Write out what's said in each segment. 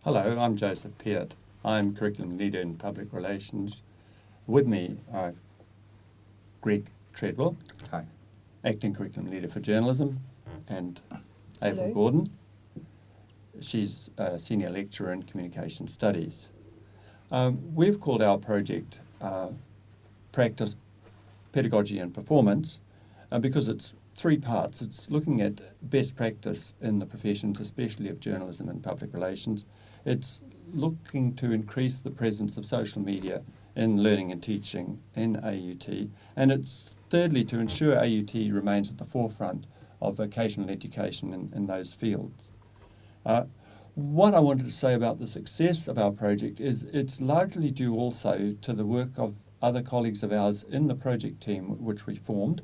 Hello, I'm Joseph Peart. I'm Curriculum Leader in Public Relations. With me, Greg Treadwell. Hi. Acting Curriculum Leader for Journalism, and Avril Hello. Gordon. She's a Senior Lecturer in Communication Studies. We've called our project Practice, Pedagogy and Performance because it's three parts. It's looking at best practice in the professions, especially of journalism and public relations. It's looking to increase the presence of social media in learning and teaching in AUT. And it's thirdly to ensure AUT remains at the forefront of vocational education in those fields. What I wanted to say about the success of our project is it's largely due also to the work of other colleagues of ours in the project team which we formed.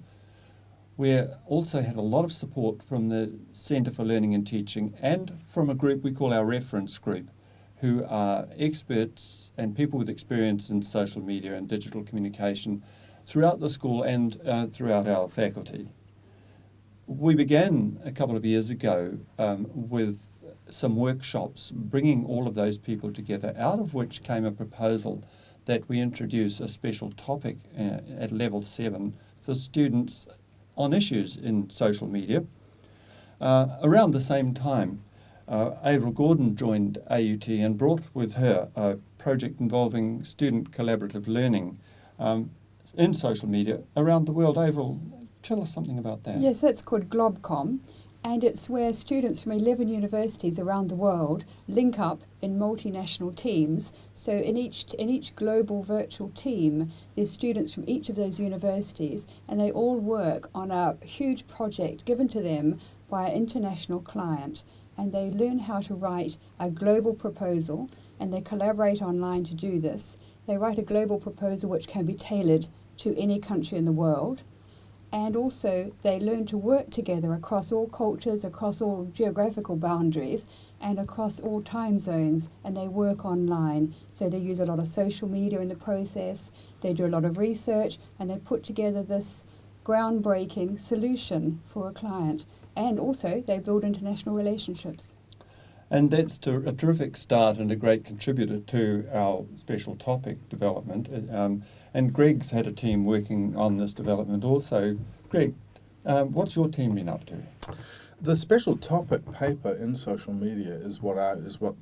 We also had a lot of support from the Centre for Learning and Teaching and from a group we call our reference group, who are experts and people with experience in social media and digital communication throughout the school and throughout our faculty. We began a couple of years ago with some workshops, bringing all of those people together, out of which came a proposal that we introduce a special topic at level 7 for students on issues in social media. Around the same time, Avril Gordon joined AUT and brought with her a project involving student collaborative learning in social media around the world. Avril, tell us something about that. Yes, that's called GlobCom, and it's where students from 11 universities around the world link up in multinational teams. So in each global virtual team, there's students from each of those universities, and they all work on a huge project given to them by an international client. And they learn how to write a global proposal, and they collaborate online to do this. They write a global proposal which can be tailored to any country in the world. And also they learn to work together across all cultures, across all geographical boundaries, and across all time zones, and they work online. So they use a lot of social media in the process, they do a lot of research, and they put together this groundbreaking solution for a client. And also they build international relationships. And that's a terrific start and a great contributor to our special topic development. And Greg's had a team working on this development also. Greg, what's your team been up to? The special topic paper in social media is what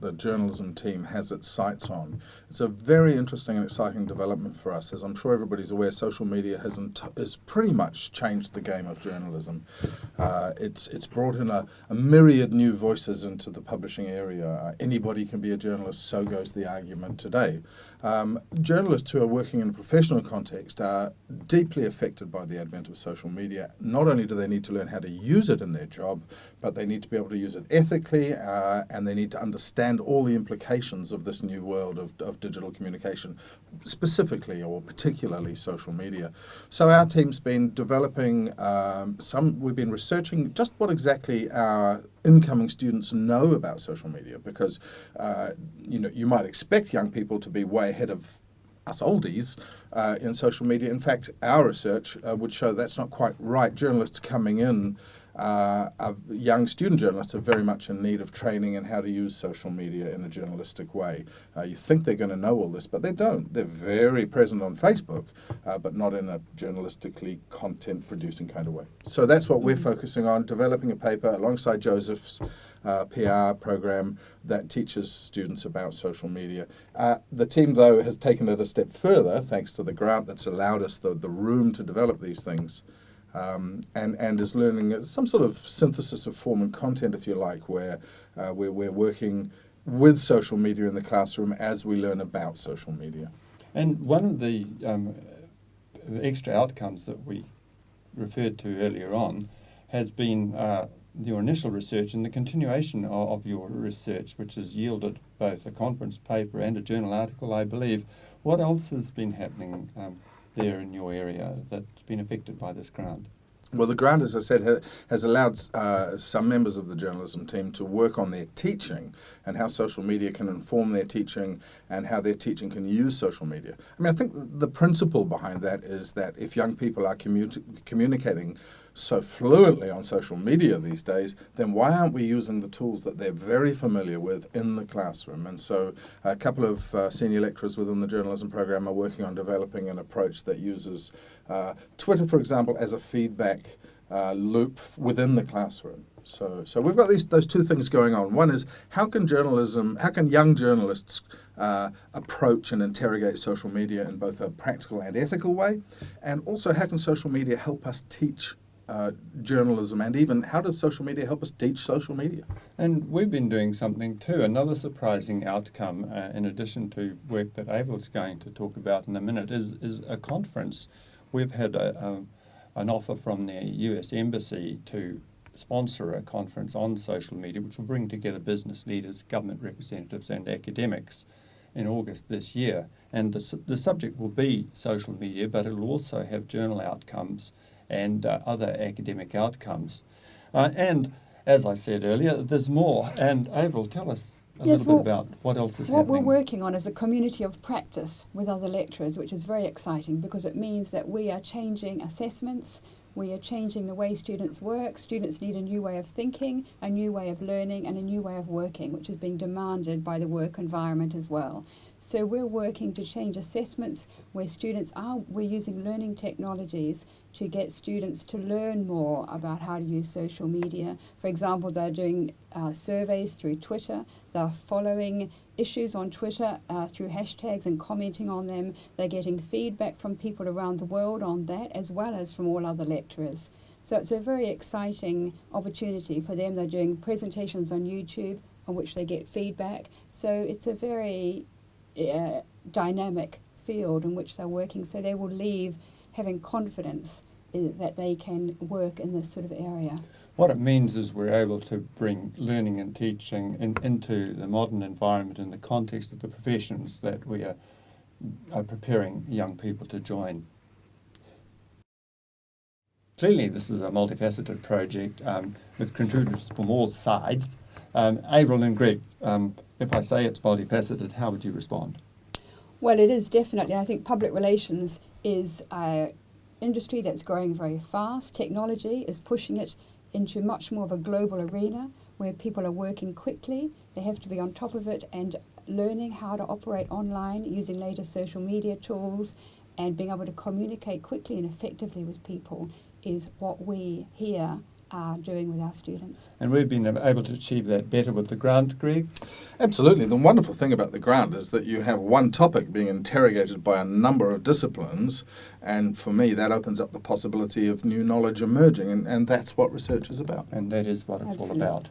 the journalism team has its sights on. It's a very interesting and exciting development for us. As I'm sure everybody's aware, social media has pretty much changed the game of journalism. It's brought in a myriad new voices into the publishing area. Anybody can be a journalist, so goes the argument today. Journalists who are working in a professional context are deeply affected by the advent of social media. Not only do they need to learn how to use it in their job, but they need to be able to use it ethically, and they need to understand all the implications of this new world of digital communication, specifically or particularly social media. So our team's been developing we've been researching just what exactly our incoming students know about social media, because you might expect young people to be way ahead of us oldies in social media. In fact, our research would show that's not quite right. Journalists coming in, young student journalists are very much in need of training in how to use social media in a journalistic way. You think they're going to know all this, but they don't. They're very present on Facebook, but not in a journalistically content-producing kind of way. So that's what we're focusing on, developing a paper alongside Joseph's PR program that teaches students about social media. The team, though, has taken it a step further, thanks to the grant that's allowed us the room to develop these things. And is learning some sort of synthesis of form and content, if you like, where we're working with social media in the classroom as we learn about social media. And one of the extra outcomes that we referred to earlier on has been your initial research and the continuation of your research, which has yielded both a conference paper and a journal article, I believe. What else has been happening there in your area that's been affected by this grant? Well, the grant, as I said, has allowed some members of the journalism team to work on their teaching and how social media can inform their teaching and how their teaching can use social media. I mean, I think the principle behind that is that if young people are communicating so fluently on social media these days, then why aren't we using the tools that they're very familiar with in the classroom? And so a couple of senior lecturers within the journalism program are working on developing an approach that uses Twitter, for example, as a feedback loop within the classroom. So we've got those two things going on. One is how can young journalists approach and interrogate social media in both a practical and ethical way? And also how can social media help us teach journalism, and even how does social media help us teach social media? And we've been doing something too. Another surprising outcome, in addition to work that Avel's going to talk about in a minute, is a conference. We've had an offer from the US Embassy to sponsor a conference on social media, which will bring together business leaders, government representatives and academics in August this year. And the subject will be social media, but it will also have journal outcomes and other academic outcomes. And as I said earlier, there's more. And Avril, tell us a little bit about what else is happening. What we're working on is a community of practice with other lecturers, which is very exciting because it means that we are changing assessments, we are changing the way students work. Students need a new way of thinking, a new way of learning, and a new way of working, which is being demanded by the work environment as well. So we're working to change assessments where we're using learning technologies to get students to learn more about how to use social media. For example, they're doing surveys through Twitter. They're following issues on Twitter through hashtags and commenting on them. They're getting feedback from people around the world on that, as well as from all other lecturers. So it's a very exciting opportunity for them. They're doing presentations on YouTube on which they get feedback. So it's a very dynamic field in which they're working, so they will leave having confidence that they can work in this sort of area. What it means is we're able to bring learning and teaching into the modern environment in the context of the professions that we are preparing young people to join. Clearly this is a multifaceted project with contributors from all sides. Avril and Greg, if I say it's multifaceted, how would you respond? Well, it is definitely. I think public relations is an industry that's growing very fast. Technology is pushing it into much more of a global arena where people are working quickly. They have to be on top of it and learning how to operate online using latest social media tools and being able to communicate quickly and effectively with people is what we here are doing with our students. And we've been able to achieve that better with the grant, Greg? Absolutely. The wonderful thing about the grant is that you have one topic being interrogated by a number of disciplines, and for me that opens up the possibility of new knowledge emerging, and that's what research is about. And that is what it's all about.